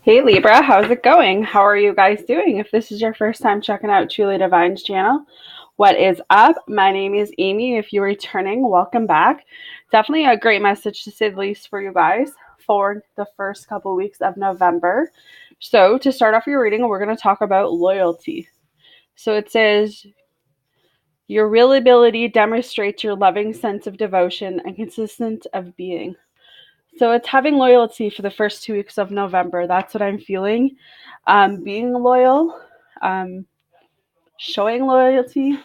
Hey Libra, how's it going? How are you guys doing? If this is your first time checking out Truly Divine's channel, what is up? My name is Amy. If you're returning, welcome back. Definitely a great message to say the least for you guys for the first couple weeks of November. So, to start off your reading, we're going to talk about loyalty. So, it says, your real ability demonstrates your loving sense of devotion and consistent of being. So it's having loyalty for the first 2 weeks of November. That's what I'm feeling. Being loyal, um, showing loyalty,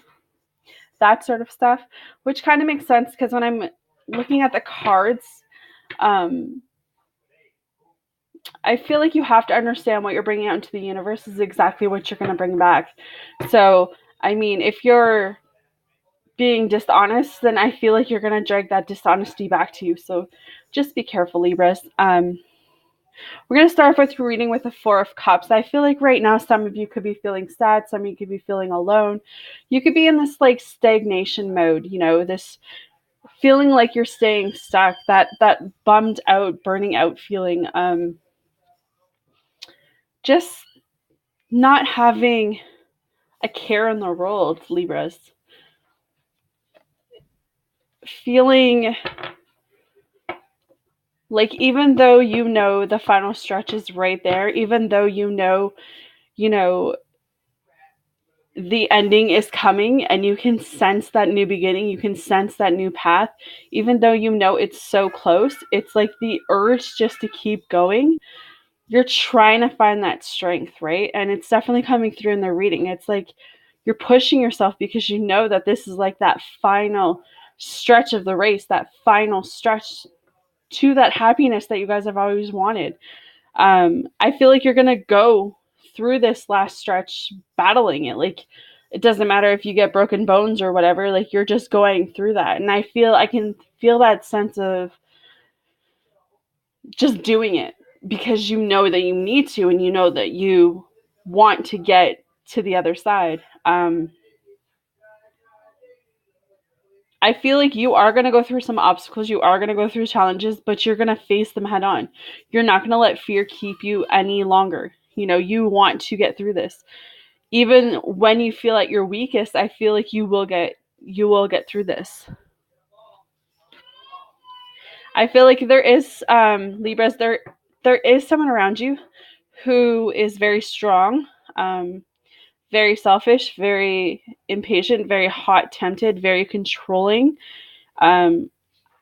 that sort of stuff, which kind of makes sense because when I'm looking at the cards, um, I feel like you have to understand what you're bringing out into the universe is exactly what you're going to bring back. So, I mean, if you're being dishonest, then I feel like you're going to drag that dishonesty back to you. So just be careful, Libras. We're going to start with reading with the Four of Cups. I feel like right now some of you could be feeling sad, some of you could be feeling alone. You could be in this like stagnation mode, this feeling like you're staying stuck, that bummed out, burning out feeling, just not having a care in the world, Libras. Feeling like even though the final stretch is right there, even though you know the ending is coming and you can sense that new beginning, you can sense that new path, even though it's so close, it's like the urge just to keep going. You're trying to find that strength, right? And it's definitely coming through in the reading. It's like you're pushing yourself because you know that this is like that final stretch of the race, that final stretch to that happiness that you guys have always wanted. I feel like you're gonna go through this last stretch battling it. Like it doesn't matter if you get broken bones or whatever, like you're just going through that. And I can feel that sense of just doing it because you know that you need to and you know that you want to get to the other side. I feel like you are going to go through some obstacles, you are going to go through challenges, but you're going to face them head on. You're not going to let fear keep you any longer. You want to get through this. Even when you feel at your weakest, I feel like you will get through this. I feel like there is Libras, there is someone around you who is very strong, very selfish, very impatient, very hot tempted, very controlling. Um,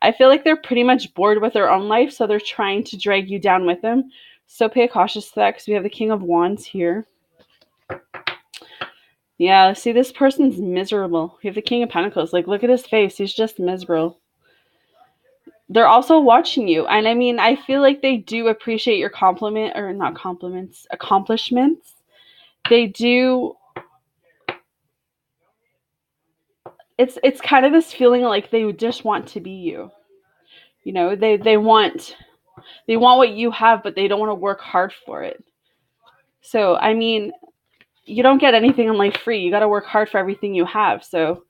I feel like they're pretty much bored with their own life, so they're trying to drag you down with them. So pay cautious to that because we have the King of Wands here. Yeah, see, this person's miserable. We have the King of Pentacles. Like, look at his face. He's just miserable. They're also watching you. And I mean, I feel like they do appreciate your compliment, or not compliments, accomplishments. They do. It's kind of this feeling like they just want to be you. They want what you have, but they don't want to work hard for it. So, I mean, you don't get anything in life free. You got to work hard for everything you have. So,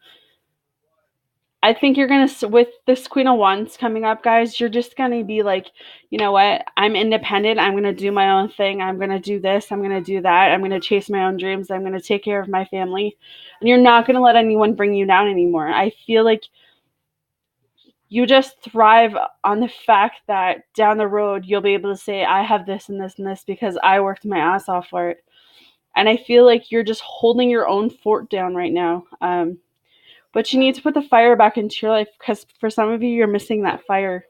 I think you're going to, with this Queen of Wands coming up, guys, you're just going to be like, you know what? I'm independent. I'm going to do my own thing. I'm going to do this. I'm going to do that. I'm going to chase my own dreams. I'm going to take care of my family. And you're not going to let anyone bring you down anymore. I feel like you just thrive on the fact that down the road, you'll be able to say, I have this and this and this because I worked my ass off for it. And I feel like you're just holding your own fort down right now. But you need to put the fire back into your life because for some of you, you're missing that fire.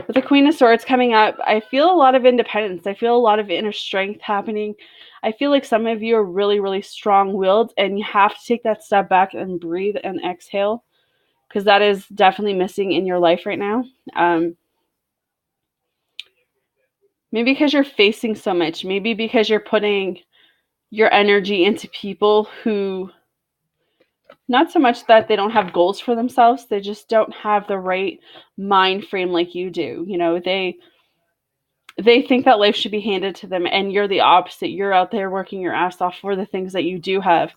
With the Queen of Swords coming up, I feel a lot of independence. I feel a lot of inner strength happening. I feel like some of you are really, really strong-willed, and you have to take that step back and breathe and exhale because that is definitely missing in your life right now. Maybe because you're facing so much. Maybe because you're putting your energy into people who, not so much that they don't have goals for themselves, they just don't have the right mind frame like you do. They think that life should be handed to them, and you're the opposite. You're out there working your ass off for the things that you do have.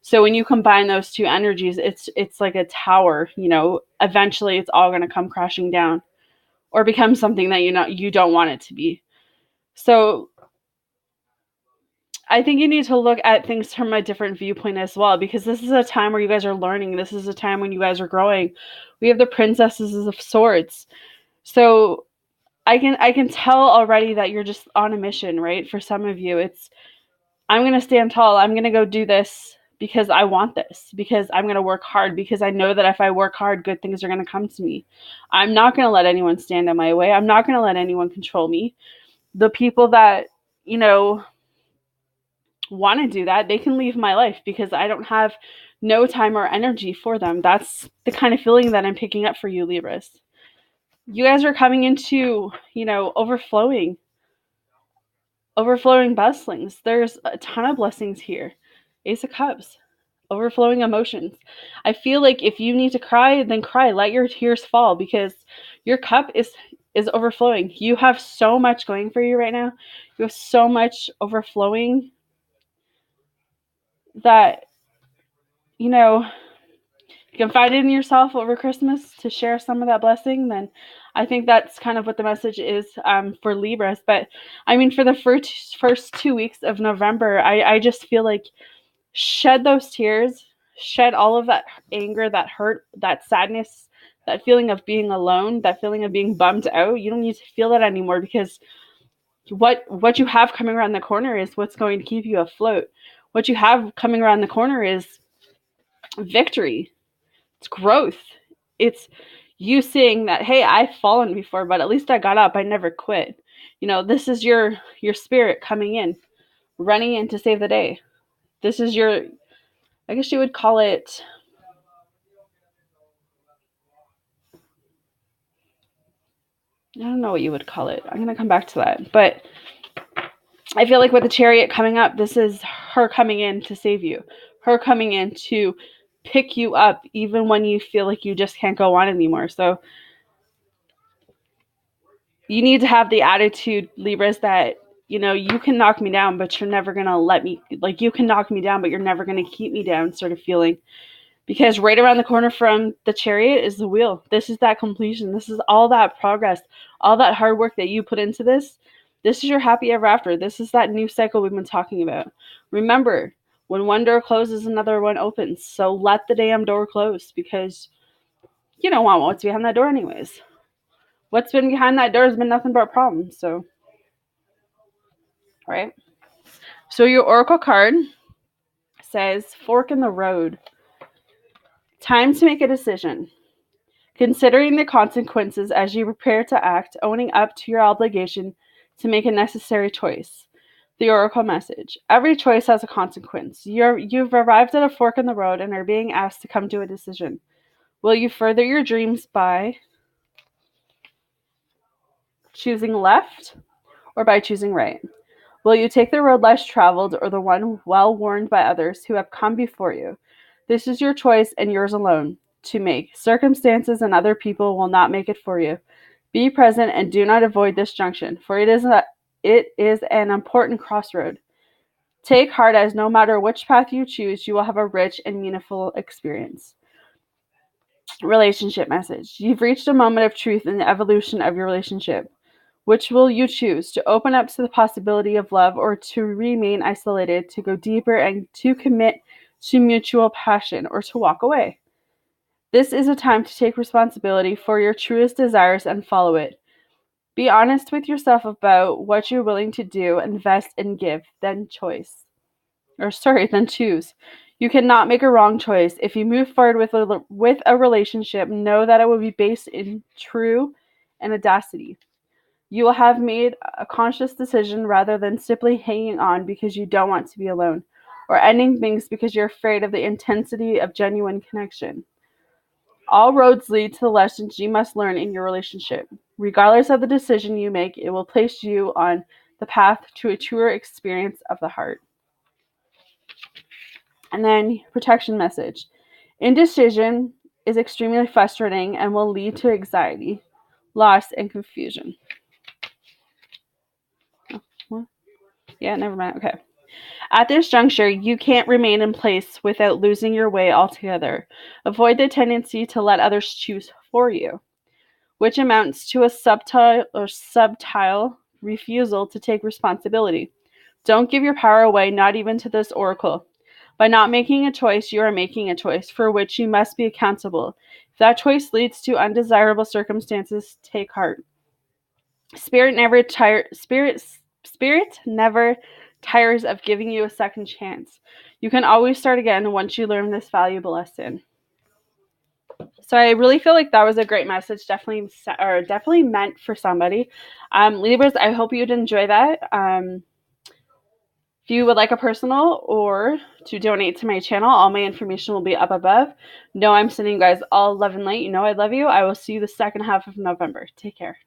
So when you combine those two energies, it's like a tower. Eventually it's all going to come crashing down or become something that you don't want it to be. So I think you need to look at things from a different viewpoint as well, because this is a time where you guys are learning. This is a time when you guys are growing. We have the princesses of swords. So I can tell already that you're just on a mission, right? For some of you, it's I'm going to stand tall. I'm going to go do this because I want this, because I'm going to work hard, because I know that if I work hard, good things are going to come to me. I'm not going to let anyone stand in my way. I'm not going to let anyone control me. The people that, you know, want to do that, they can leave my life because I don't have no time or energy for them. That's the kind of feeling that I'm picking up for you, Libras. You guys are coming into, overflowing blessings. There's a ton of blessings here. Ace of Cups, overflowing emotions. I feel like if you need to cry, then cry. Let your tears fall, because your cup is overflowing. You have so much going for you right now. You have so much overflowing that, you know, you confide in yourself over Christmas to share some of that blessing, then I think that's kind of what the message is for Libras. But I mean, for the first 2 weeks of November, I just feel like shed those tears, shed all of that anger, that hurt, that sadness, that feeling of being alone, that feeling of being bummed out. You don't need to feel that anymore, because what you have coming around the corner is what's going to keep you afloat. What you have coming around the corner is victory. It's growth. It's you seeing that, hey, I've fallen before, but at least I got up. I never quit. This is your spirit coming in, running in to save the day. This is your, I guess you would call it, I don't know what you would call it. I'm going to come back to that. But I feel like with the Chariot coming up, this is her coming in to save you. Her coming in to pick you up even when you feel like you just can't go on anymore. So you need to have the attitude, Libras, that you can knock me down, but you're never going to let me, like, you can knock me down, but you're never going to keep me down sort of feeling. Because right around the corner from the Chariot is the Wheel. This is that completion. This is all that progress, all that hard work that you put into this. This is your happy ever after. This is that new cycle we've been talking about. Remember, when one door closes, another one opens. So let the damn door close, because you don't want what's behind that door anyways. What's been behind that door has been nothing but problems. So, right? So your Oracle card says, fork in the road. Time to make a decision. Considering the consequences as you prepare to act, owning up to your obligation to make a necessary choice. The Oracle message. Every choice has a consequence. You've arrived at a fork in the road and are being asked to come to a decision. Will you further your dreams by choosing left or by choosing right? Will you take the road less traveled or the one well worn by others who have come before you? This is your choice and yours alone to make. Circumstances and other people will not make it for you. Be present and do not avoid this junction, for it is an important crossroad. Take heart, as no matter which path you choose, you will have a rich and meaningful experience. Relationship message. You've reached a moment of truth in the evolution of your relationship. Which will you choose? To open up to the possibility of love, or to remain isolated, to go deeper and to commit to mutual passion, or to walk away? This is a time to take responsibility for your truest desires and follow it. Be honest with yourself about what you're willing to do, invest, and give, then choose. You cannot make a wrong choice. If you move forward with a relationship, know that it will be based in truth and audacity. You will have made a conscious decision rather than simply hanging on because you don't want to be alone, or ending things because you're afraid of the intensity of genuine connection. All roads lead to the lessons you must learn in your relationship. Regardless of the decision you make, it will place you on the path to a truer experience of the heart. And then, protection message. Indecision is extremely frustrating and will lead to anxiety, loss, and confusion. Yeah, never mind. Okay. At this juncture, you can't remain in place without losing your way altogether. Avoid the tendency to let others choose for you, which amounts to a subtle refusal to take responsibility. Don't give your power away, not even to this oracle. By not making a choice, you are making a choice for which you must be accountable. If that choice leads to undesirable circumstances, take heart. Spirit never tires of giving you a second chance. You can always start again once you learn this valuable lesson. So I really feel like that was a great message, definitely meant for somebody. Libras, I hope you'd enjoy that. If you would like a personal or to donate to my channel, all my information will be up above. No, I'm sending you guys all love and light. You know I love you. I will see you the second half of November. Take care.